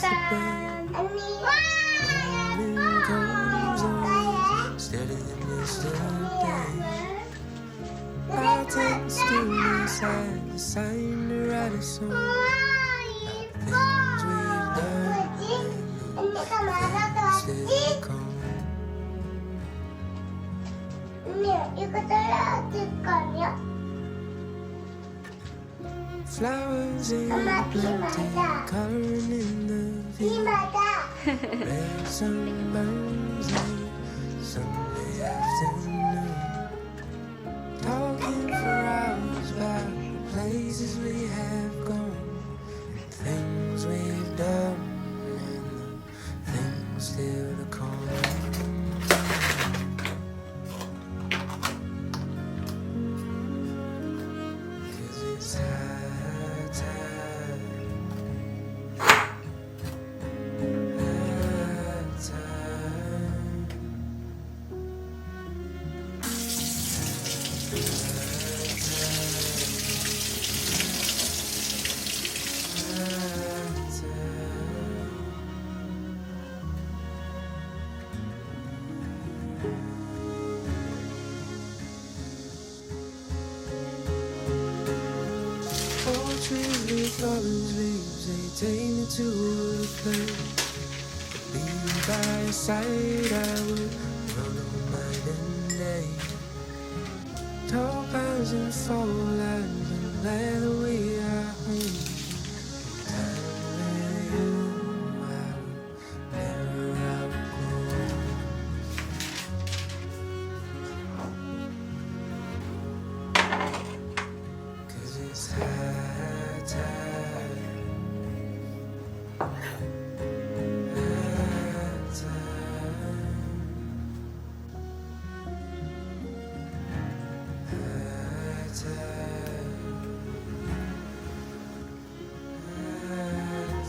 짜잔! 언니가 말아줬지? 언니, 이거 떨어질 거 아니야? Flowers in 엄마 비 plenty, 맞아. coloring in the 비 view. 맞아. Red sunburns on Sunday afternoon. Talking for hours about the places we have gone, things we've done, and the things still to come. 'Cause it's high tide, high tide. Trees with orange leaves, they take me to a place. Being by your side, I would run all night and day. Tall pines and fall lines, and glad that we are home. Time with you, I would never outgrow. 'Cause it's high tide, high tide, high tide, high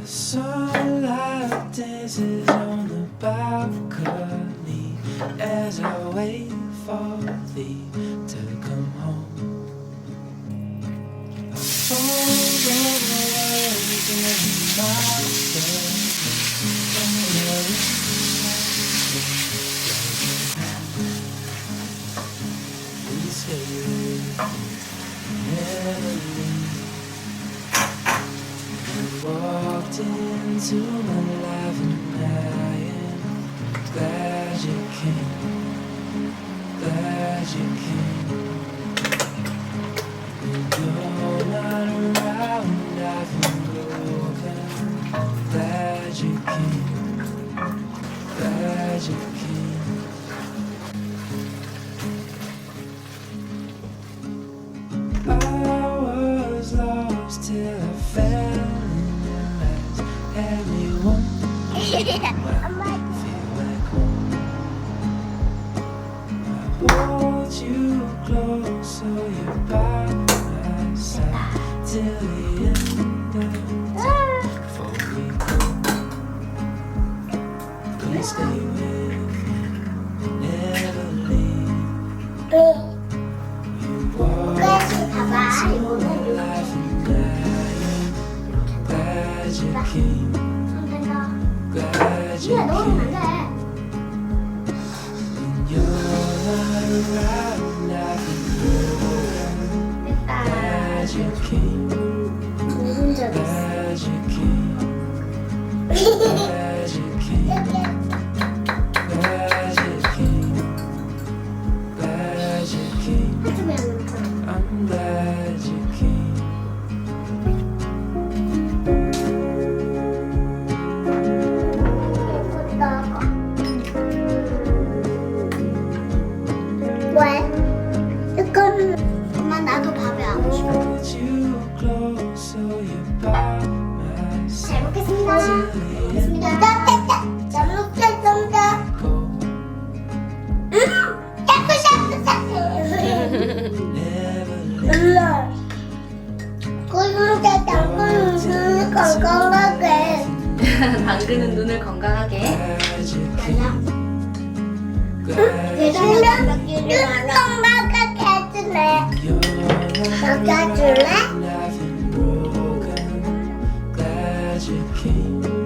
Sunlight dances on the balcony as I wait for thee to come home. I fold all the words in my head. We say never leave. Walked into my life and I am glad you came, glad you came. When you're not around, I feel broken. Glad you came, glad you came. I was lost till I fell. Everyone feel like home. I hold you close so you're by my side till the end of time. Before we go, please stay with me. you came. 안 된다. Glad you 그냥 넣으면 came. 안 돼. You're not around, I've been broken. 됐다. Glad you came. 무슨 적 있어? Glad you came. Glad you came. Glad you came. Glad you came. 해주면 안 돼. I'm glad you came. 나가. 왜? 이건 엄마 나도 밥에 안 싶어. Hold you close so you're by my 잘 side. 먹겠습니다. 먹겠습니다. 잘 먹겠습니다. Never 엄마, 그런데 당근 눈을 건강하게. 당근은 눈을 건강하게. glad you came. 눈 건강하게 해주네. 먹여줄래? I've been broken. Glad you came.